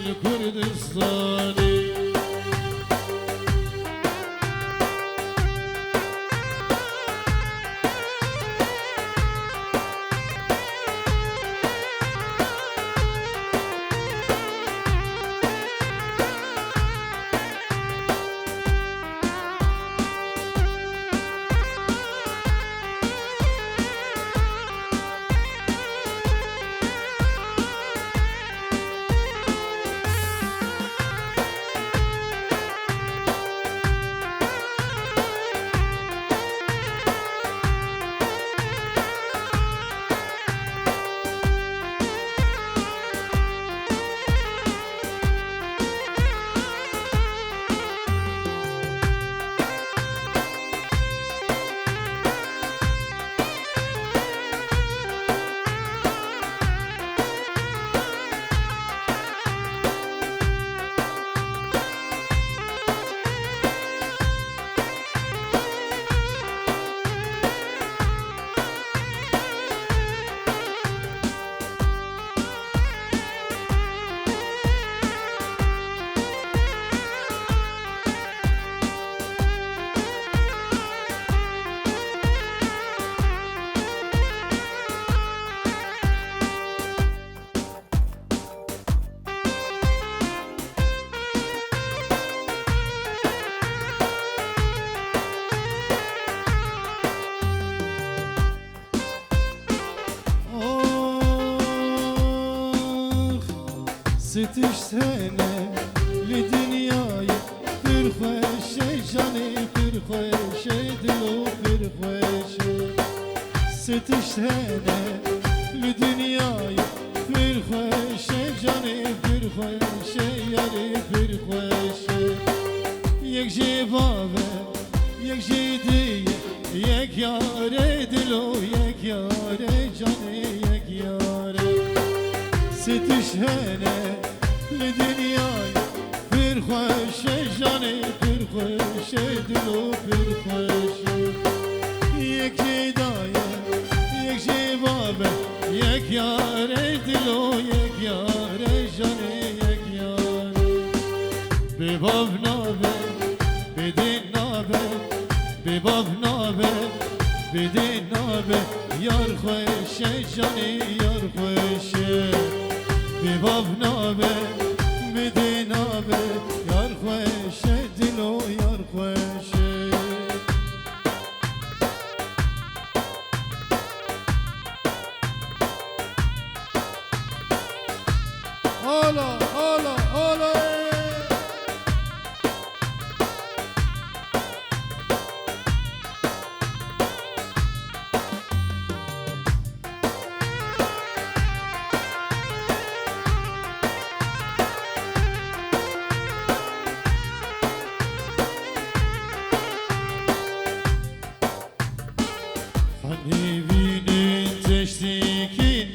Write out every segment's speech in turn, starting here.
کردستانی ستش سنه لدنیای پر خوشه جانی پر خوشه دلو پر خوشه ستش سنه لدنیای پر خوشه جانی پر خوشه یاری پر خوشه یک جوابه یک جدیه یک یاره دلو یک یاره جانی یک یاره ستش هنه لدنیای پر خوشه جانی پر خوشه دلو پر خوشه یک هدایه یک جوابه یک یاره دلو یک یاره جانی یک یاره به باب نابه بدین نابه به باب نابه بدین نابه یار خوشه جانی یار خوشه به باب نابه بده نابه یار خوشه دلو یار خوشه حالا حالا حالا Hani binin teştikin,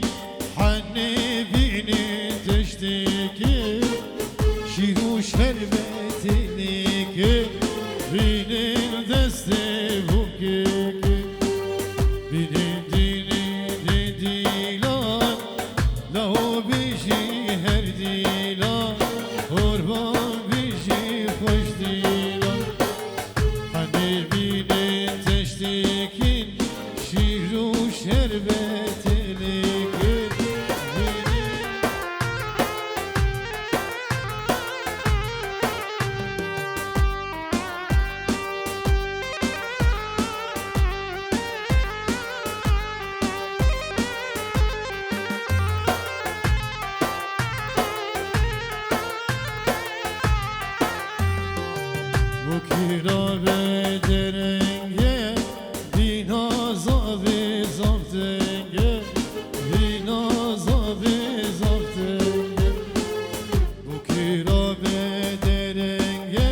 hani binin teştikin, şiru şerbetini ki, binin deste buki, binin dini dedilan, la o bişi her dilan, orman bişi hoş dilan, hani binin teştikin, şiru şerbetini gül bu kirabe derenge dinaz abi zaftenge dinaz abi zaftenge bu kirabe derenge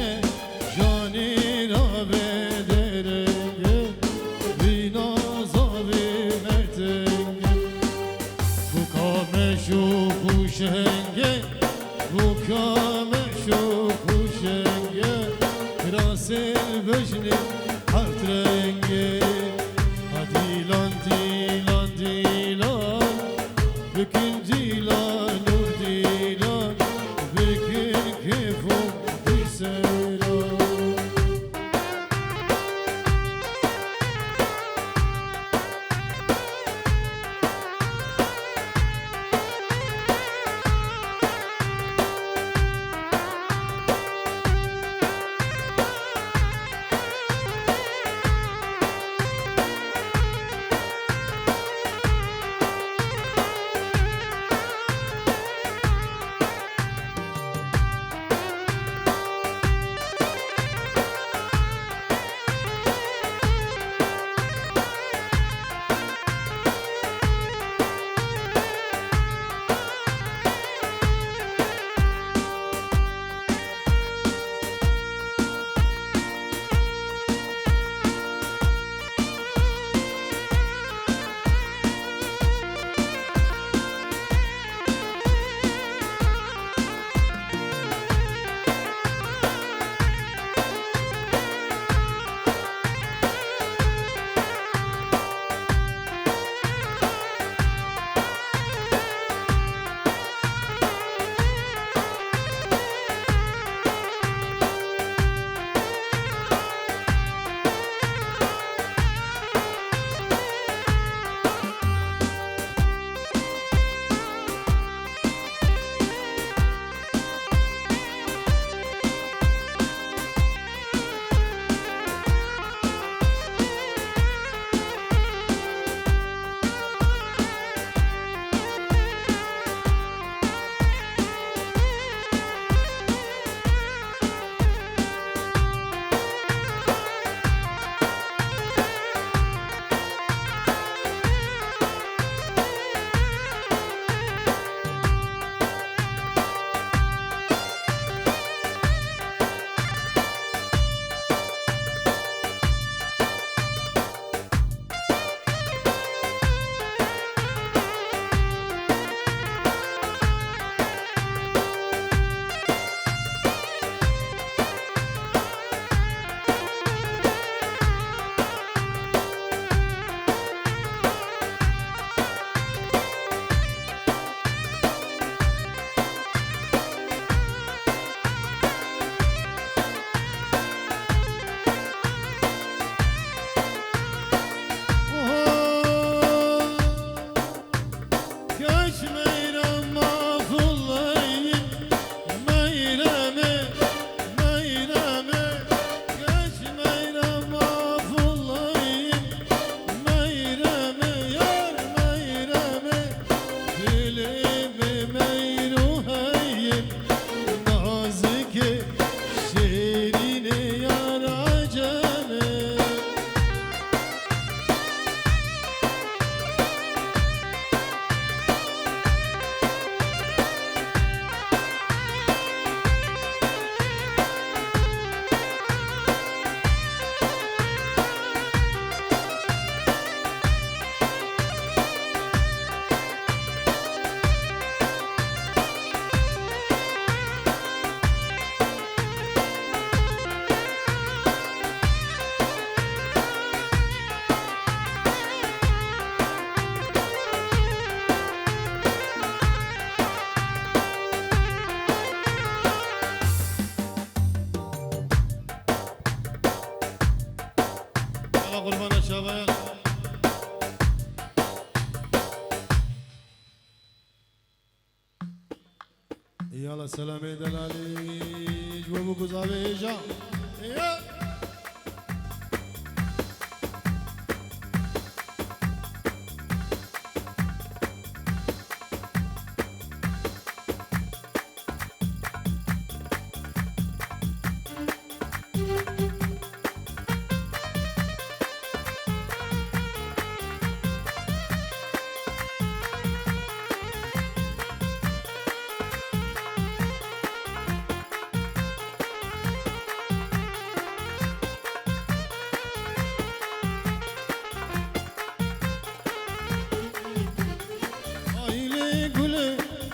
cani rabe derenge dinaz abi mertenge bu kame şu kuşenge bu kame şu kuşenge Krasel böjne hart rengi Dilan dilan dilan Bükün dilan nur dilan Ve يلا سلامي دلالي جوابو كوزابي جا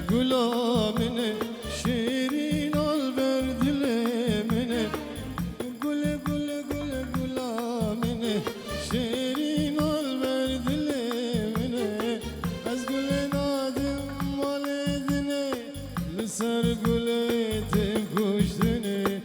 Gülamine şirin al ver dilemine Güle güle güle gülamine şirin al ver dilemine Az güle nadim valedine Lisar güle tem kuşdine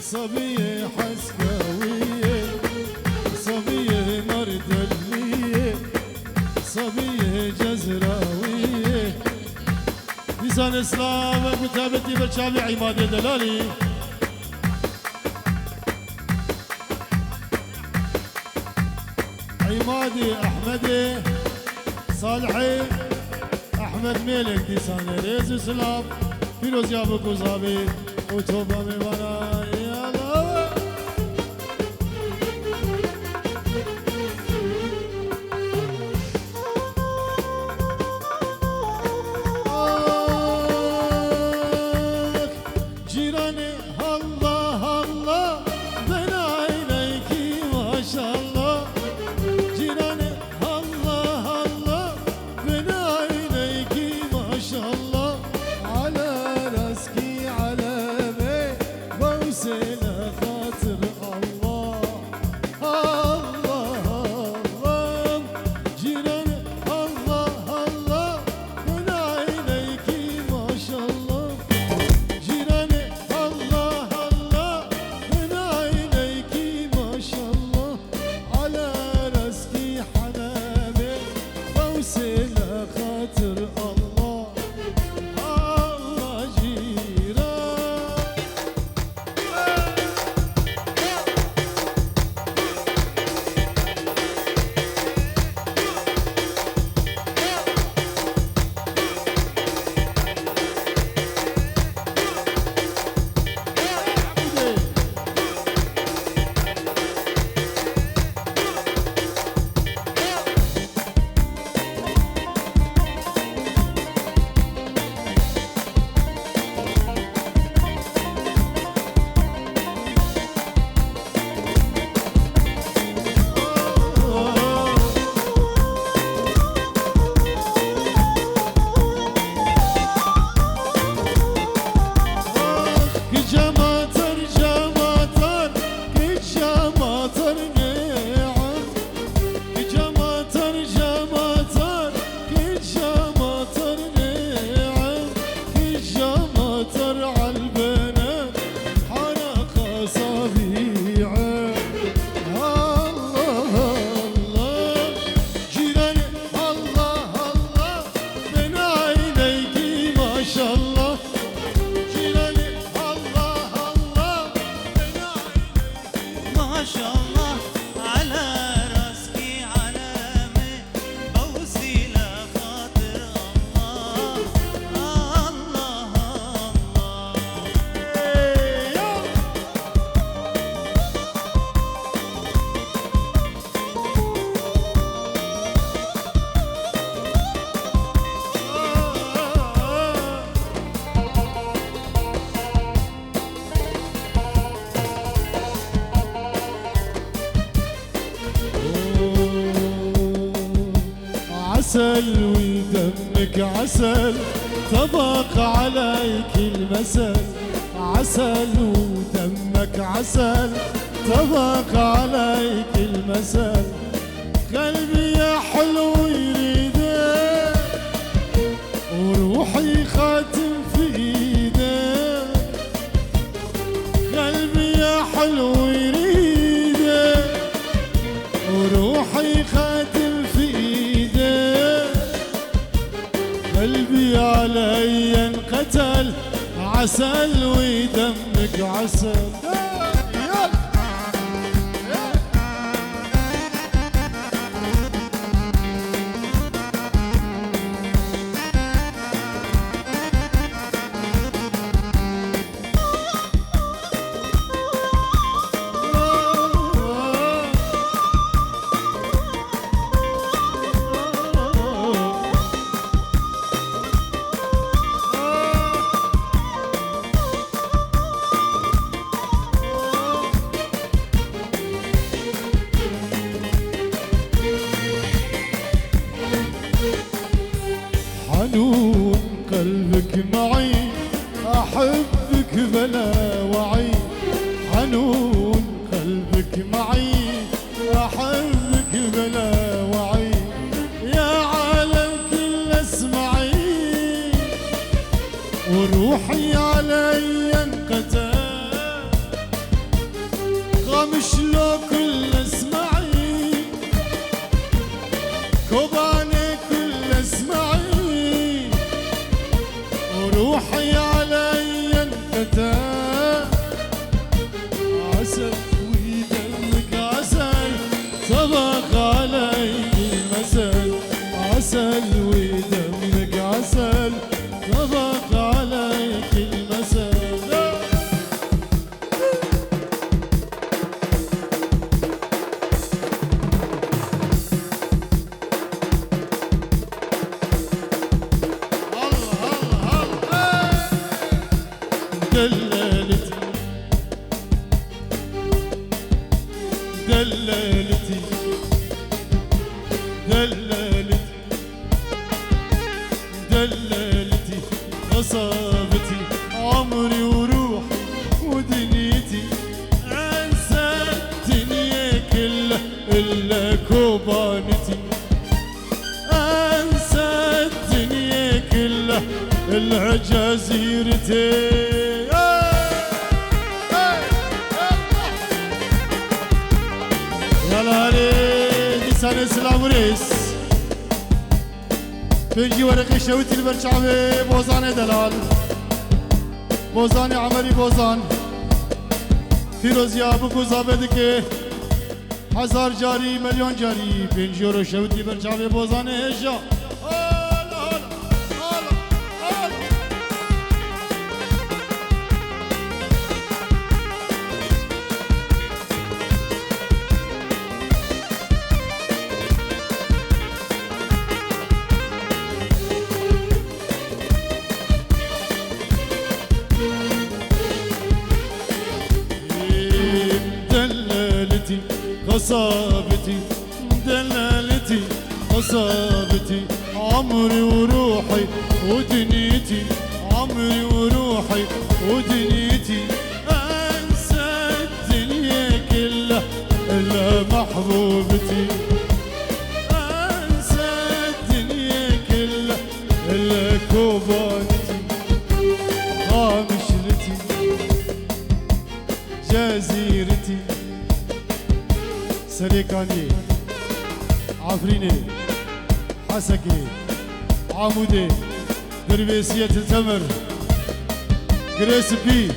صبية حسكاوية صبية مردلية صبية جزراوية لسان اسلام كتابتي بالشافعي عماد دلالي عمادي احمدي صالحي احمد ملك لسان ريز اسلام فيروز يابو كوزابي وتوبه مبانا عسل ودمك عسل طبق عليك المثل عسل ودمك عسل طبق عليك المثل قلبي يا حلو يريدك وروحي خاتم في ايدك قلبي يا حلو يريدك وروحي خاتم في ايدك قلبي علي انقتل عسل ودمك عسل كوباني كل اسمعي وروحي علي انكتب عسل ويدمك عسل طبق علي المثل عسل ويدمك عسل طبق عليك المثل دلالتي دلالتي دلالتي دلالتي قصابتي عمري وروحي ودنيتي انسى الدنيا كلها الا كوبانتي انسى الدنيا كلها الا جزيرتي لسان اسلام وريس بنجي ورقي شوتي البرشعبي بوزاني دلال بوزاني عمري بوزان فيروز يا ابو زابدك 1000 جاري مليون جاري بنجي ورقي شوتي البرشعبي بوزاني هجا قصابتي دلالتي قصابتي عمري وروحي ودنيتي عمري وروحي ودنيتي انسى الدنيا كلها الا محبوبتي انسى الدنيا كلها الا كوبانتي قامشلتي جزيرتي سريكاني عفريني حسكي عمودي دربيسية التمر جريس بي